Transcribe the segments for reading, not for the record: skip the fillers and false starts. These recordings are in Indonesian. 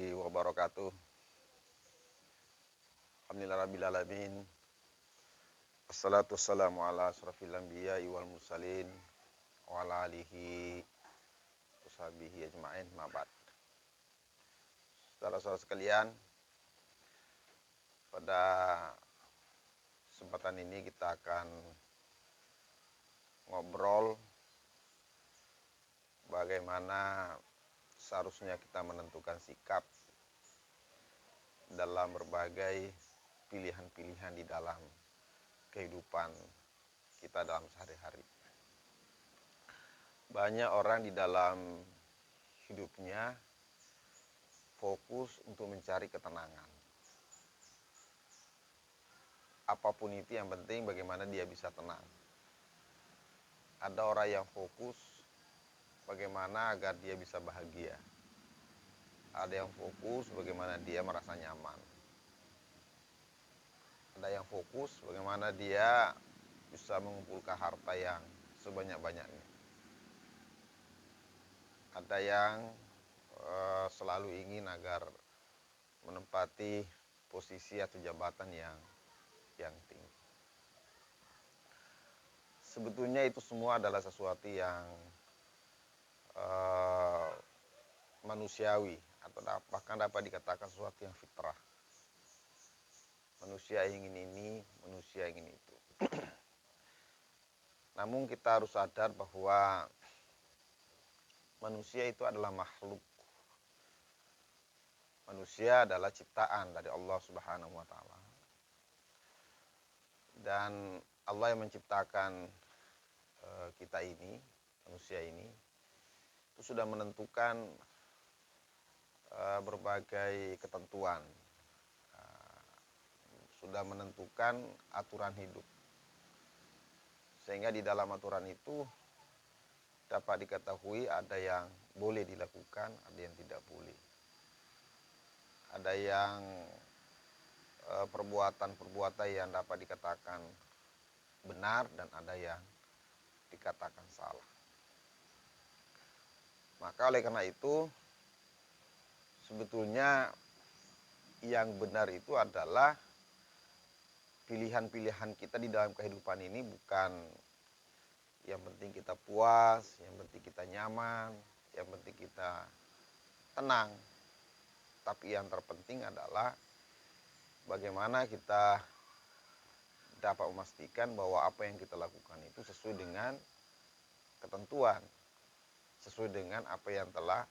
warahmatullahi wabarakatuh. Alhamdulillah alamin. Assalatu wassalamu ala asrafil anbiya'i wal mursalin wa ala alihi washabihi ajma'in ma ba'd. Saudara-saudara sekalian, pada kesempatan ini kita akan ngobrol bagaimana seharusnya kita menentukan sikap dalam berbagai pilihan-pilihan di dalam kehidupan kita dalam sehari-hari. Banyak orang di dalam hidupnya fokus untuk mencari ketenangan. Apapun itu yang penting bagaimana dia bisa tenang. Ada orang yang fokus bagaimana agar dia bisa bahagia. Ada yang fokus bagaimana dia merasa nyaman. Ada yang fokus bagaimana dia bisa mengumpulkan harta yang sebanyak-banyaknya. Ada yang selalu ingin agar menempati posisi atau jabatan yang tinggi. Sebetulnya itu semua adalah sesuatu yang manusiawi atau bahkan dapat dikatakan sesuatu yang fitrah. Manusia ingin ini, manusia ingin itu. Namun kita harus sadar bahwa manusia itu adalah makhluk. Manusia adalah ciptaan dari Allah Subhanahu wa taala. Dan Allah yang menciptakan kita ini, manusia ini, itu sudah menentukan berbagai ketentuan. Sudah menentukan aturan hidup. Sehingga di dalam aturan itu dapat diketahui ada yang boleh dilakukan, ada yang tidak boleh. Ada yang perbuatan-perbuatan yang dapat dikatakan benar dan ada yang dikatakan salah. Maka oleh karena itu sebetulnya yang benar itu adalah pilihan-pilihan kita di dalam kehidupan ini, bukan yang penting kita puas, yang penting kita nyaman, yang penting kita tenang. Tapi yang terpenting adalah bagaimana kita dapat memastikan bahwa apa yang kita lakukan itu sesuai dengan ketentuan, sesuai dengan apa yang telah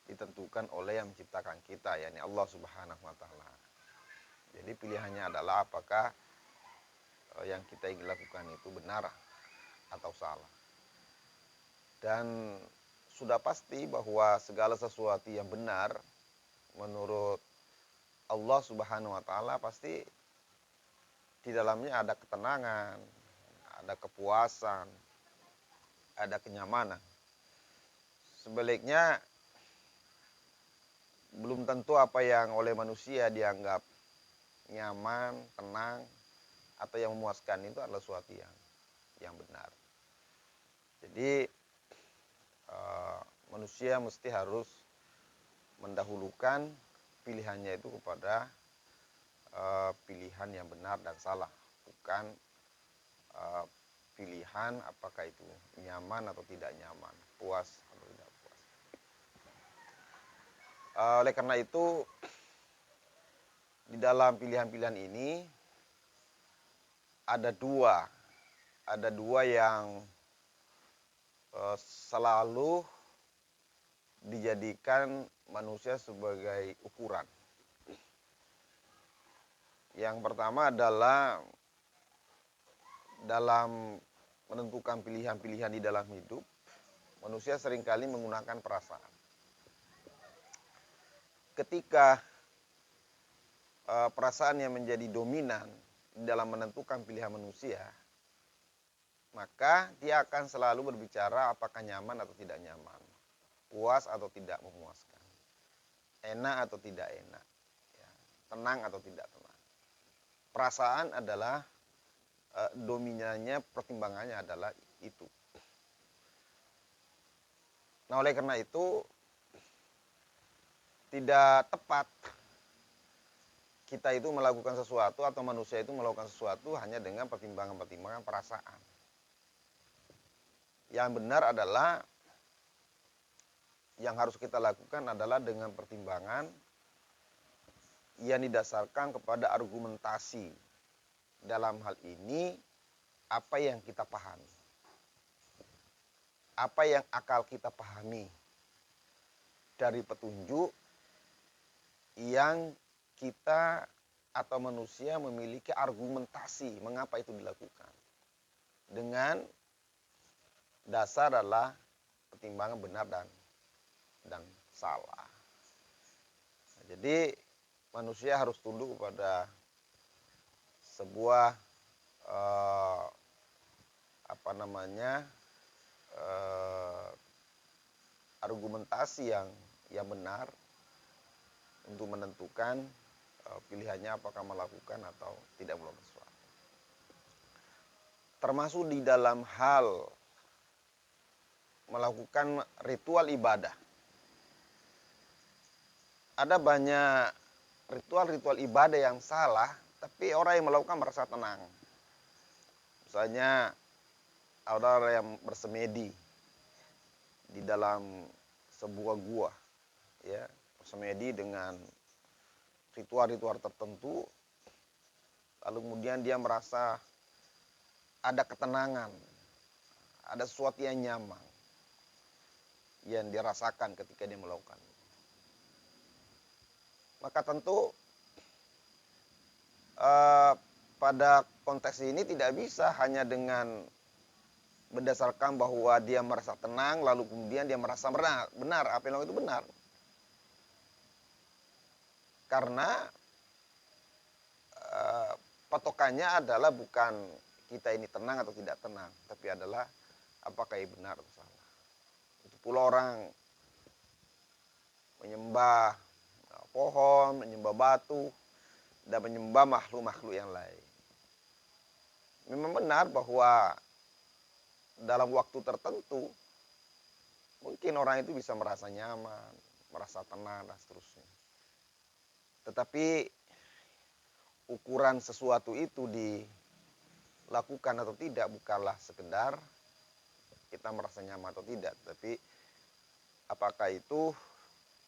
ditentukan oleh yang menciptakan kita, yakni Allah Subhanahu wa taala. Jadi pilihannya adalah apakah yang kita ingin lakukan itu benar atau salah. Dan sudah pasti bahwa segala sesuatu yang benar menurut Allah Subhanahu wa taala pasti di dalamnya ada ketenangan, ada kepuasan, ada kenyamanan. Sebaliknya belum tentu apa yang oleh manusia dianggap nyaman, tenang, atau yang memuaskan itu adalah sesuatu yang benar. Jadi manusia mesti harus mendahulukan pilihannya itu kepada pilihan yang benar dan salah, bukan pilihan apakah itu nyaman atau tidak nyaman, puas atau tidak puas. Oleh karena itu di dalam pilihan-pilihan ini ada dua yang selalu dijadikan manusia sebagai ukuran. Yang pertama adalah dalam menentukan pilihan-pilihan di dalam hidup, manusia seringkali menggunakan perasaan. Ketika perasaan yang menjadi dominan dalam menentukan pilihan manusia, maka dia akan selalu berbicara apakah nyaman atau tidak nyaman, puas atau tidak memuaskan, enak atau tidak enak, tenang atau tidak tenang. Perasaan adalah dominannya, pertimbangannya adalah itu. Nah oleh karena itu tidak tepat kita itu melakukan sesuatu atau manusia itu melakukan sesuatu hanya dengan pertimbangan-pertimbangan perasaan. Yang benar adalah yang harus kita lakukan adalah dengan pertimbangan yang didasarkan kepada argumentasi. Dalam hal ini, apa yang kita pahami. Apa yang akal kita pahami dari petunjuk yang kita atau manusia memiliki argumentasi mengapa itu dilakukan. Dengan dasar adalah pertimbangan benar dan salah. Nah, jadi manusia harus tunduk kepada sebuah argumentasi yang benar untuk menentukan pilihannya apakah melakukan atau tidak melakukan sesuatu. Termasuk di dalam hal melakukan ritual ibadah. Ada banyak ritual-ritual ibadah yang salah, tapi orang yang melakukan merasa tenang. Misalnya ada orang yang bersemedi di dalam sebuah gua, ya, bersemedi dengan ritual-ritual tertentu, lalu kemudian dia merasa ada ketenangan, ada sesuatu yang nyaman yang dirasakan ketika dia melakukan. Maka tentu pada konteks ini tidak bisa hanya dengan berdasarkan bahwa dia merasa tenang lalu kemudian dia merasa benar apa yang itu benar. Karena patokannya adalah bukan kita ini tenang atau tidak tenang, tapi adalah apakah ini benar atau salah. Itu pula orang menyembah pohon, menyembah batu, dan menyembah makhluk-makhluk yang lain. Memang benar bahwa dalam waktu tertentu mungkin orang itu bisa merasa nyaman, merasa tenang dan seterusnya. Tetapi ukuran sesuatu itu dilakukan atau tidak bukanlah sekedar kita merasa nyaman atau tidak, tapi apakah itu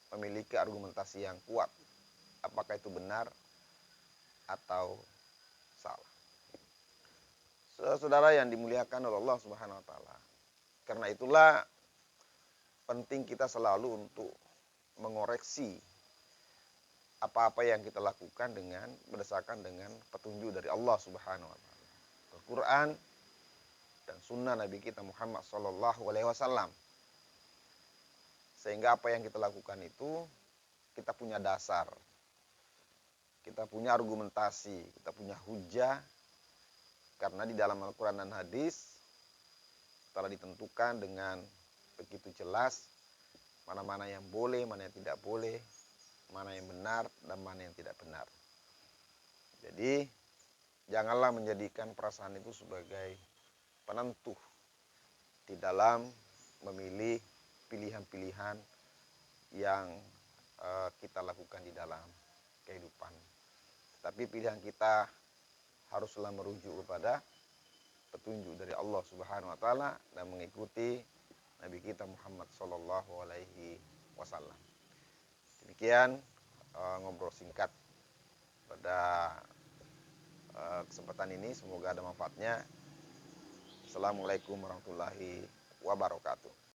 memiliki argumentasi yang kuat, apakah itu benar atau salah. Saudara yang dimuliakan oleh Allah Subhanahu wa taala. Karena itulah penting kita selalu untuk mengoreksi apa-apa yang kita lakukan berdasarkan dengan petunjuk dari Allah Subhanahu wa taala. Al-Qur'an dan sunnah Nabi kita Muhammad sallallahu alaihi wasallam. Sehingga apa yang kita lakukan itu kita punya dasar. Kita punya argumentasi, kita punya hujah. Karena di dalam Al-Quran dan hadis telah ditentukan dengan begitu jelas mana-mana yang boleh, mana yang tidak boleh, mana yang benar dan mana yang tidak benar. Jadi janganlah menjadikan perasaan itu sebagai penentu di dalam memilih pilihan-pilihan yang kita lakukan di dalam kehidupan. Tapi pilihan kita haruslah merujuk kepada petunjuk dari Allah Subhanahu wa taala dan mengikuti Nabi kita Muhammad sallallahu alaihi wasallam. Demikian ngobrol singkat pada kesempatan ini, semoga ada manfaatnya. Assalamualaikum warahmatullahi wabarakatuh.